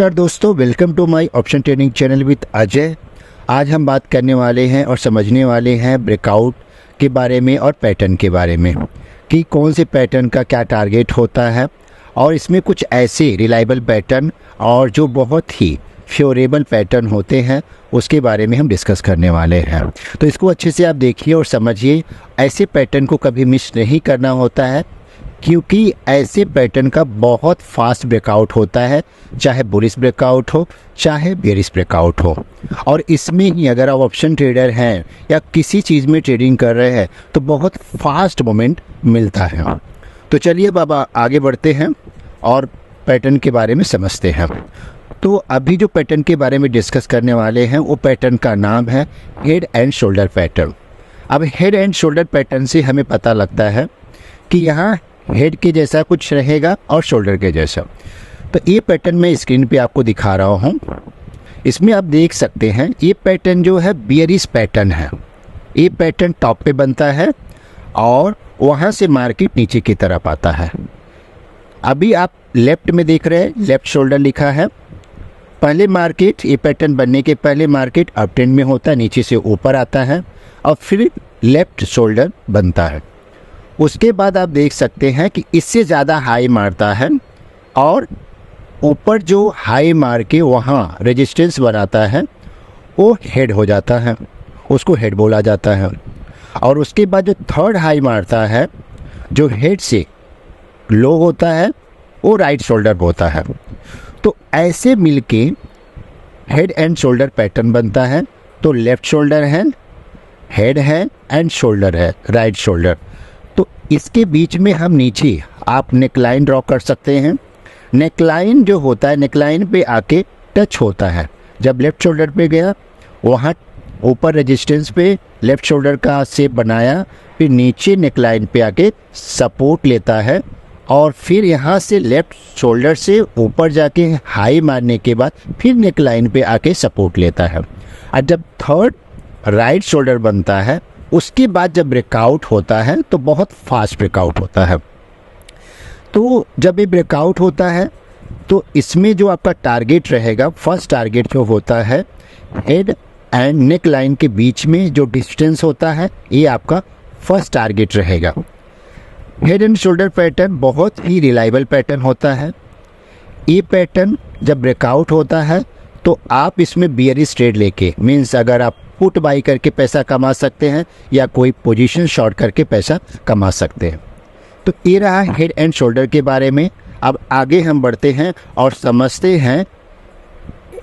नमस्कार दोस्तों, welcome to my option trading channel with Ajay. आज हम बात करने वाले हैं और समझने वाले हैं ब्रेकआउट के बारे में और पैटर्न के बारे में कि कौन से पैटर्न का क्या टारगेट होता है और इसमें कुछ ऐसे रिलायबल पैटर्न और जो बहुत ही फेवरेबल पैटर्न होते हैं उसके बारे में हम डिस्कस करने वाले हैं। तो इसको अच्छे से आप देखिए और समझिए। ऐसे पैटर्न को कभी मिस नहीं करना होता है क्योंकि ऐसे पैटर्न का बहुत फास्ट ब्रेकआउट होता है, चाहे बुलिश ब्रेकआउट हो चाहे बेरिश ब्रेकआउट हो। और इसमें ही अगर आप ऑप्शन ट्रेडर हैं या किसी चीज़ में ट्रेडिंग कर रहे हैं तो बहुत फास्ट मोमेंट मिलता है। तो चलिए बाबा आगे बढ़ते हैं और पैटर्न के बारे में समझते हैं। तो अभी जो पैटर्न के बारे में डिस्कस करने वाले हैं वो पैटर्न का नाम है हेड एंड शोल्डर पैटर्न। अब हेड एंड शोल्डर पैटर्न से हमें पता लगता है कि यहाँ हेड के जैसा कुछ रहेगा और शोल्डर के जैसा। तो ये पैटर्न मैं स्क्रीन पे आपको दिखा रहा हूँ। इसमें आप देख सकते हैं ये पैटर्न जो है बियरिश पैटर्न है। ये पैटर्न टॉप पे बनता है और वहाँ से मार्केट नीचे की तरफ आता है। अभी आप लेफ्ट में देख रहे हैं, लेफ्ट शोल्डर लिखा है। पहले मार्केट, ये पैटर्न बनने के पहले मार्केट अप ट्रेंड में होता है, नीचे से ऊपर आता है और फिर लेफ्ट शोल्डर बनता है। उसके बाद आप देख सकते हैं कि इससे ज़्यादा हाई मारता है और ऊपर जो हाई मार के वहाँ रेजिस्टेंस बनाता है वो हेड हो जाता है, उसको हेड बोला जाता है। और उसके बाद जो थर्ड हाई मारता है जो हेड से लो होता है वो राइट शोल्डर होता है। तो ऐसे मिलके हेड एंड शोल्डर पैटर्न बनता है। तो लेफ्ट शोल्डर है, हेड है एंड शोल्डर है, राइट शोल्डर। तो इसके बीच में हम नीचे आप नेकलाइन ड्रॉ कर सकते हैं। नेकलाइन जो होता है, नेकलाइन पे आके टच होता है। जब लेफ़्ट शोल्डर पे गया वहाँ ऊपर रेजिस्टेंस पे लेफ़्ट शोल्डर का शेप बनाया, फिर नीचे नेकलाइन पे आके सपोर्ट लेता है और फिर यहाँ से लेफ़्ट शोल्डर से ऊपर जाके हाई मारने के बाद फिर नेकलाइन पे आके सपोर्ट लेता है। और जब थर्ड राइट शोल्डर बनता है उसके बाद जब ब्रेकआउट होता है तो बहुत फास्ट ब्रेकआउट होता है। तो जब ये ब्रेकआउट होता है तो इसमें जो आपका टारगेट रहेगा, फर्स्ट टारगेट जो होता है हेड एंड नेक लाइन के बीच में जो डिस्टेंस होता है ये आपका फर्स्ट टारगेट रहेगा। हेड एंड शोल्डर पैटर्न बहुत ही रिलायबल पैटर्न होता है। ये पैटर्न जब ब्रेकआउट होता है तो आप इसमें बियरिश ट्रेड लेके, मीन्स अगर आप पुट बाई करके पैसा कमा सकते हैं या कोई पोजीशन शॉर्ट करके पैसा कमा सकते हैं। तो ये रहा हेड एंड शोल्डर के बारे में। अब आगे हम बढ़ते हैं और समझते हैं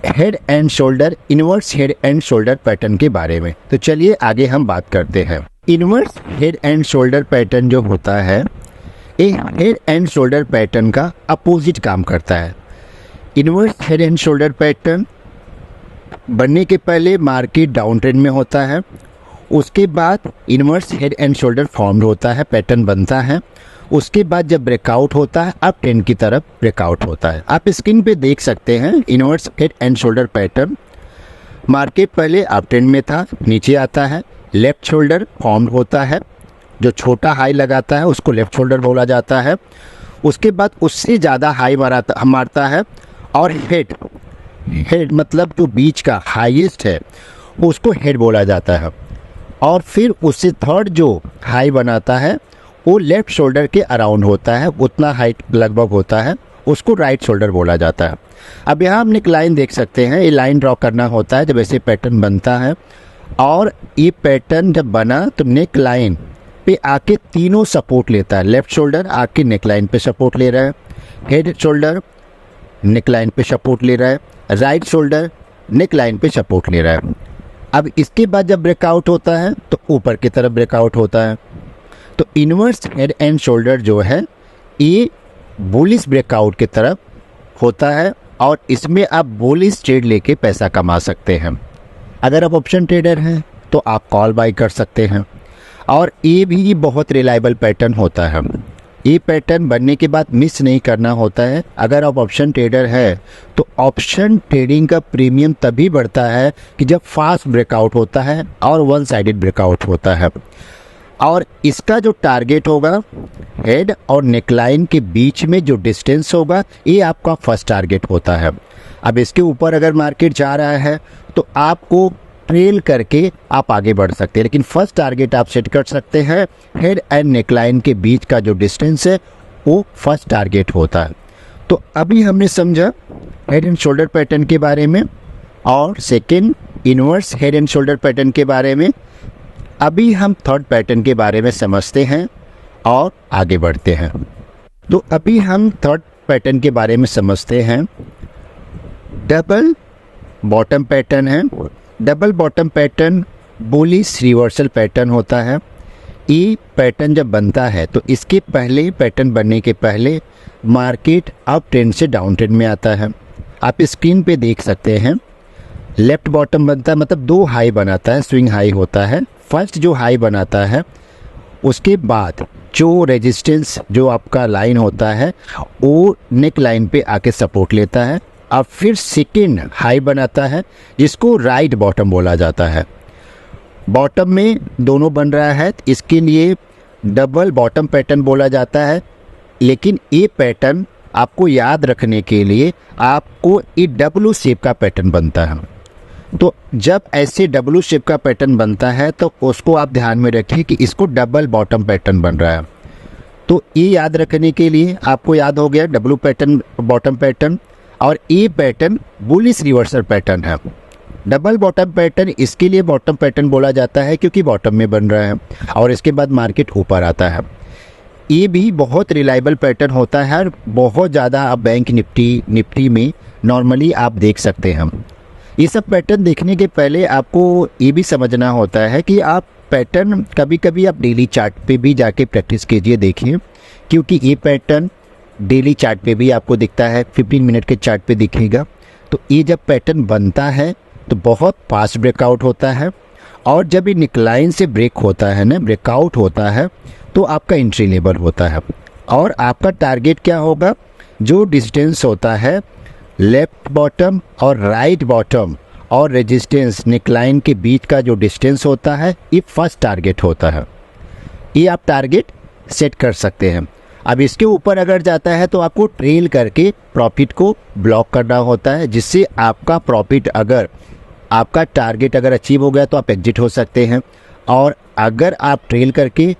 head and shoulder, inverse head and shoulder pattern के बारे में। तो चलिए आगे हम बात करते हैं। Inverse head and shoulder pattern जो होता है ये हेड एंड शोल्डर पैटर्न का अपोजिट काम करता है। Inverse head and shoulder pattern बनने के पहले मार्केट डाउन ट्रेंड में होता है, उसके बाद inverse head and shoulder formed होता है, पैटर्न बनता है। उसके बाद जब ब्रेकआउट होता है अप ट्रेंड की तरफ ब्रेकआउट होता है। आप स्क्रीन पे देख सकते हैं inverse head and shoulder pattern. Market पहले अप ट्रेंड में था, नीचे आता है, लेफ्ट शोल्डर फॉर्म्ड होता है, जो छोटा हाई लगाता है उसको लेफ्ट शोल्डर बोला जाता है। उसके बाद उससे ज़्यादा हाई मारता है और हेड मतलब जो बीच का हाईएस्ट है उसको हेड बोला जाता है। और फिर उससे थर्ड जो हाई बनाता है वो लेफ़्ट शोल्डर के अराउंड होता है, उतना हाइट लगभग होता है, उसको राइट शोल्डर बोला जाता है। अब यहाँ हम एक लाइन देख सकते हैं, ये लाइन ड्रॉ करना होता है जब ऐसे पैटर्न बनता है। और ये पैटर्न जब बना तो नेक लाइन पे आके तीनों सपोर्ट लेता है। लेफ़्ट शोल्डर आके नेक लाइन पे सपोर्ट ले रहा है, हेड शोल्डर नेक लाइन पे सपोर्ट ले रहा है, राइट शोल्डर नेक लाइन पे सपोर्ट ले रहा है। अब इसके बाद जब ब्रेकआउट होता है तो ऊपर की तरफ ब्रेकआउट होता है। तो इनवर्स हेड एंड शोल्डर जो है ये बुलिश ब्रेकआउट की तरफ होता है और इसमें आप बुलिश ट्रेड लेके पैसा कमा सकते हैं। अगर आप ऑप्शन ट्रेडर हैं तो आप कॉल बाई कर सकते हैं। और ये भी बहुत रिलायबल पैटर्न होता है। ये पैटर्न बनने के बाद मिस नहीं करना होता है। अगर आप ऑप्शन ट्रेडर है तो ऑप्शन ट्रेडिंग का प्रीमियम तभी बढ़ता है कि जब फास्ट ब्रेकआउट होता है और वन साइडेड ब्रेकआउट होता है। और इसका जो टारगेट होगा हेड और नेकलाइन के बीच में जो डिस्टेंस होगा ये आपका फर्स्ट टारगेट होता है। अब इसके ऊपर अगर मार्केट जा रहा है तो आपको ट्रेल करके आप आगे बढ़ सकते हैं, लेकिन फर्स्ट टारगेट आप सेट कर सकते हैं हेड एंड नेकलाइन के बीच का जो डिस्टेंस है वो फर्स्ट टारगेट होता है। तो अभी हमने समझा हेड एंड शोल्डर पैटर्न के बारे में और second inverse head and shoulder pattern के बारे में। अभी हम थर्ड पैटर्न के बारे में समझते हैं और आगे बढ़ते हैं। तो अभी हम थर्ड पैटर्न के बारे में समझते हैं। डबल बॉटम पैटर्न है। Double bottom pattern bullish reversal pattern होता है। ये पैटर्न जब बनता है तो इसके पहले पैटर्न बनने के पहले मार्केट अप ट्रेंड से डाउन ट्रेंड में आता है। आप स्क्रीन पे देख सकते हैं लेफ्ट बॉटम बनता है, मतलब दो हाई बनाता है, स्विंग हाई होता है। फर्स्ट जो हाई बनाता है उसके बाद जो रेजिस्टेंस जो आपका लाइन होता है वो नेक लाइन पे आके सपोर्ट लेता है। अब फिर सेकेंड हाई बनाता है जिसको राइट बॉटम बोला जाता है। बॉटम में दोनों बन रहा है, इसके लिए डबल बॉटम पैटर्न बोला जाता है। लेकिन ये पैटर्न आपको याद रखने के लिए आपको ये डब्लू शेप का पैटर्न बनता है। तो जब ऐसे डब्लू शेप का पैटर्न बनता है तो उसको आप ध्यान में रखिए कि इसको डबल बॉटम पैटर्न बन रहा है। तो ये याद रखने के लिए आपको याद हो गया डब्लू पैटर्न बॉटम पैटर्न, और ये पैटर्न बुलिश रिवर्सल पैटर्न है। डबल बॉटम पैटर्न इसके लिए बॉटम पैटर्न बोला जाता है क्योंकि बॉटम में बन रहा है और इसके बाद मार्केट ऊपर आता है। ये भी बहुत रिलायबल पैटर्न होता है और बहुत ज़्यादा आप बैंक निफ्टी में नॉर्मली आप देख सकते हैं। ये सब पैटर्न देखने के पहले आपको ये भी समझना होता है कि आप पैटर्न कभी कभी आप डेली चार्ट पे भी जाके प्रैक्टिस कीजिए, देखिए, क्योंकि ये पैटर्न डेली चार्ट पे भी आपको दिखता है, 15 मिनट के चार्ट पे दिखेगा। तो ये जब पैटर्न बनता है तो बहुत फास्ट ब्रेकआउट होता है, और जब ये निकलाइन से ब्रेक होता है ना, ब्रेकआउट होता है, तो आपका एंट्री लेवल होता है। और आपका टारगेट क्या होगा, जो डिस्टेंस होता है लेफ्ट बॉटम और राइट बॉटम और रेजिस्टेंस नेकलाइन के बीच का जो डिस्टेंस होता है ये फर्स्ट टारगेट होता है। ये आप टारगेट सेट कर सकते हैं। अब इसके ऊपर अगर जाता है तो आपको ट्रेल करके प्रॉफिट को ब्लॉक करना होता है, जिससे आपका प्रॉफिट, अगर आपका टारगेट अगर अचीव हो गया तो आप एग्जिट हो सकते हैं, और अगर आप ट्रेल करके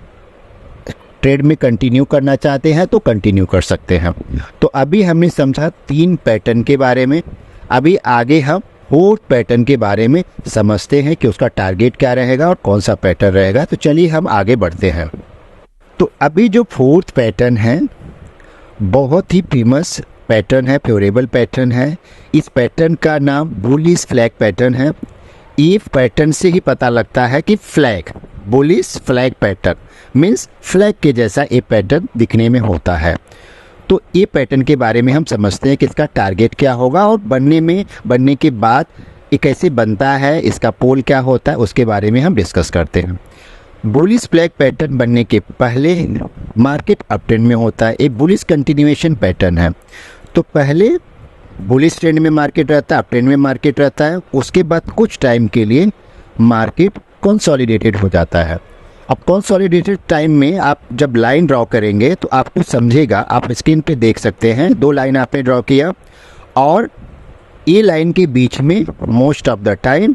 ट्रेड में कंटिन्यू करना चाहते हैं तो कंटिन्यू कर सकते हैं। तो अभी हमने समझा 3 पैटर्न के बारे में। अभी आगे हम 4th पैटर्न के बारे में समझते हैं कि उसका टारगेट क्या रहेगा और कौन सा पैटर्न रहेगा। तो चलिए हम आगे बढ़ते हैं। तो अभी जो 4th पैटर्न है बहुत ही फेमस पैटर्न है, फेवरेबल पैटर्न है। इस पैटर्न का नाम बुलिश फ्लैग पैटर्न है। ये पैटर्न से ही पता लगता है कि flag, bullish flag pattern means flag के जैसा ये पैटर्न दिखने में होता है। तो ये पैटर्न के बारे में हम समझते हैं कि इसका टारगेट क्या होगा, और बनने के बाद ये कैसे बनता है, इसका पोल क्या होता है, उसके बारे में हम डिस्कस करते हैं। बुलिश फ्लैग पैटर्न बनने के पहले मार्केट अप ट्रेंड में होता है। एक बुलिश कंटिन्यूएशन पैटर्न है। तो पहले बुलिश ट्रेंड में मार्केट रहता है, अप ट्रेंड में मार्केट रहता है, उसके बाद कुछ टाइम के लिए मार्केट कंसोलिडेटेड हो जाता है। अब कंसोलिडेटेड टाइम में आप जब लाइन ड्रॉ करेंगे तो आपको समझेगा, आप स्क्रीन पे देख सकते हैं 2 लाइन आपने ड्रॉ किया, और ये लाइन के बीच में most of the time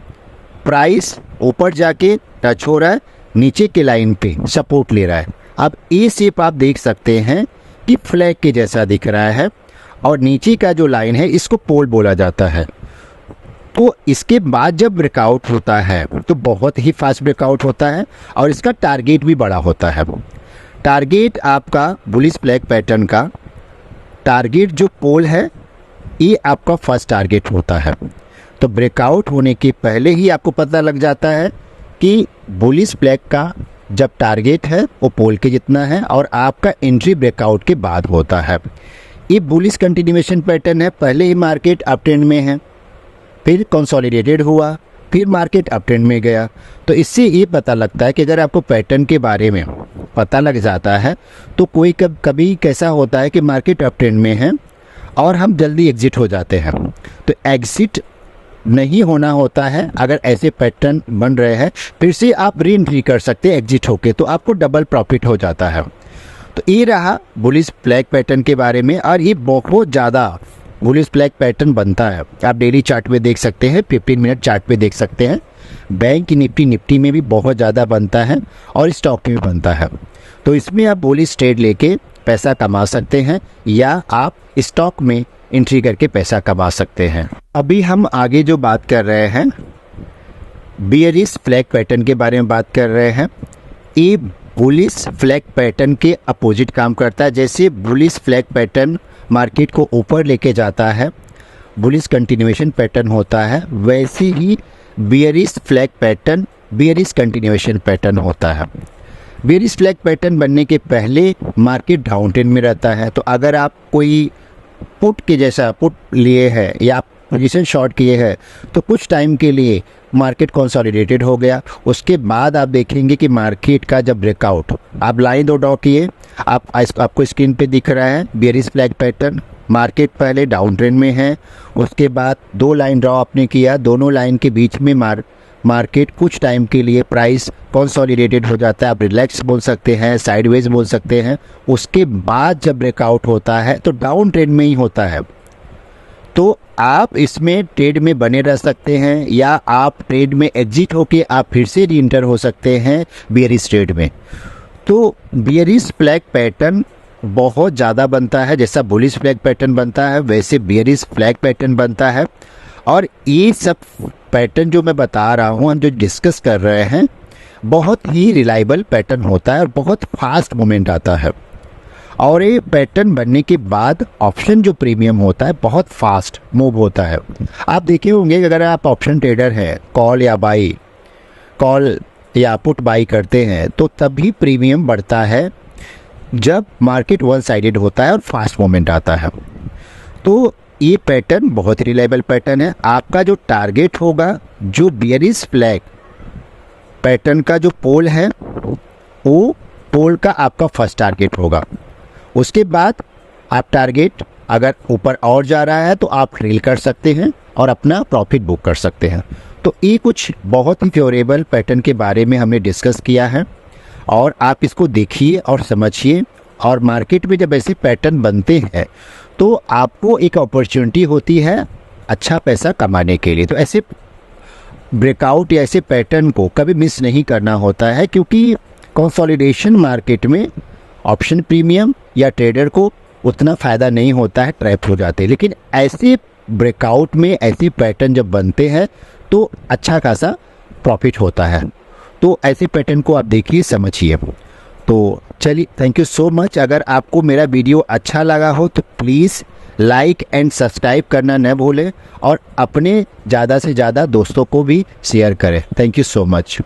price ऊपर जाके टच हो रहा है, नीचे के लाइन पे सपोर्ट ले रहा है। अब ये शेप आप देख सकते हैं कि फ्लैग के जैसा दिख रहा है, और नीचे का जो लाइन है इसको पोल बोला जाता है। तो इसके बाद जब ब्रेकआउट होता है तो बहुत ही फास्ट ब्रेकआउट होता है, और इसका टारगेट भी बड़ा होता है। टारगेट आपका बुलिश फ्लैग पैटर्न का टारगेट जो पोल है ये आपका फर्स्ट टारगेट होता है। तो ब्रेकआउट होने के पहले ही आपको पता लग जाता है कि बुलिश फ्लैग का जब टारगेट है वो पोल के जितना है, और आपका एंट्री ब्रेकआउट के बाद होता है। ये बुलिश कंटिन्यूएशन पैटर्न है। पहले ही मार्केट अप ट्रेंड में है, फिर कंसोलिडेटेड हुआ, फिर मार्केट अप ट्रेंड में गया। तो इससे ये पता लगता है कि अगर आपको पैटर्न के बारे में पता लग जाता है तो कोई कभी कैसा होता है कि मार्केट अप ट्रेंड में है और हम जल्दी एग्जिट हो जाते हैं। तो एग्जिट नहीं होना होता है, अगर ऐसे पैटर्न बन रहे हैं फिर से आप री एंट्री कर सकते हैं एग्जिट होके, तो आपको डबल प्रॉफिट हो जाता है। तो ये रहा बुलिश फ्लैग पैटर्न के बारे में, और ये बहुत ज़्यादा बुलिश फ्लैग पैटर्न बनता है। आप डेली चार्ट पे देख सकते हैं, 15 मिनट चार्ट पे देख सकते हैं, बैंक निफ्टी में भी बहुत ज़्यादा बनता है और स्टॉक में भी बनता है। तो इसमें आप बुलिश ट्रेड लेके पैसा कमा सकते हैं या आप स्टॉक में एंट्री करके पैसा कमा सकते हैं। अभी हम आगे जो बात कर रहे हैं बियरिश फ्लैग पैटर्न के बारे में बात कर रहे हैं। ये बुलिश फ्लैग पैटर्न के अपोजिट काम करता है। जैसे बुलिश फ्लैग पैटर्न मार्केट को ऊपर लेके जाता है, बुलिश कंटिन्यूएशन पैटर्न होता है, वैसे ही bearish flag pattern bearish continuation pattern होता है। बियरिश फ्लैग पैटर्न बनने के पहले मार्केट डाउन ट्रेंड में रहता है। तो अगर आप कोई पुट के जैसा पुट लिए है या आप पोजीशन शॉर्ट किए हैं तो कुछ टाइम के लिए मार्केट कंसोलिडेटेड हो गया, उसके बाद आप देखेंगे कि मार्केट का जब ब्रेकआउट, आप लाइन दो ड्रॉ किए, आपको स्क्रीन पे दिख रहा है बियरिश फ्लैग पैटर्न, मार्केट पहले डाउन ट्रेंड में है, उसके बाद 2 लाइन ड्रॉ आपने किया, दोनों लाइन के बीच में मार्केट कुछ टाइम के लिए प्राइस कंसोलिडेटेड हो जाता है, आप रिलैक्स बोल सकते हैं, साइडवेज बोल सकते हैं। उसके बाद जब ब्रेकआउट होता है तो डाउन ट्रेंड में ही होता है। तो आप इसमें ट्रेड में बने रह सकते हैं या आप ट्रेड में एग्जिट होके आप फिर से री एंटर हो सकते हैं बियरिश ट्रेड में। तो बियरिश फ्लैग पैटर्न बहुत ज़्यादा बनता है, जैसा बुलिश फ्लैग पैटर्न बनता है वैसे बियरिश फ्लैग पैटर्न बनता है। और ये सब पैटर्न जो मैं बता रहा हूँ, हम जो डिस्कस कर रहे हैं, बहुत ही रिलायबल पैटर्न होता है और बहुत फास्ट मूवमेंट आता है। और ये पैटर्न बनने के बाद ऑप्शन जो प्रीमियम होता है बहुत फास्ट मूव होता है। आप देखे होंगे कि अगर आप ऑप्शन ट्रेडर हैं, कॉल या पुट बाई करते हैं तो तभी प्रीमियम बढ़ता है जब मार्केट वन साइडेड होता है और फास्ट मूवमेंट आता है। तो ये पैटर्न बहुत रिलायबल पैटर्न है। आपका जो टारगेट होगा, जो बियरिश फ्लैग पैटर्न का जो पोल है, वो पोल का आपका फर्स्ट टारगेट होगा। उसके बाद आप टारगेट अगर ऊपर और जा रहा है तो आप ट्रेल कर सकते हैं और अपना प्रॉफिट बुक कर सकते हैं। तो ये कुछ बहुत ही फेवरेबल पैटर्न के बारे में हमने डिस्कस किया है, और आप इसको देखिए और समझिए। और मार्केट में जब ऐसे पैटर्न बनते हैं तो आपको एक अपॉर्चुनिटी होती है अच्छा पैसा कमाने के लिए। तो ऐसे ब्रेकआउट या ऐसे पैटर्न को कभी मिस नहीं करना होता है, क्योंकि कंसोलिडेशन मार्केट में ऑप्शन प्रीमियम या ट्रेडर को उतना फ़ायदा नहीं होता है, ट्रैप हो जाते हैं। लेकिन ऐसे ब्रेकआउट में ऐसे पैटर्न जब बनते हैं तो अच्छा खासा प्रॉफिट होता है। तो ऐसे पैटर्न को आप देखिए, समझिए। तो चलिए, थैंक यू सो मच। अगर आपको मेरा वीडियो अच्छा लगा हो तो प्लीज़ लाइक एंड सब्सक्राइब करना न भूलें और अपने ज़्यादा से ज़्यादा दोस्तों को भी शेयर करें। Thank you so much.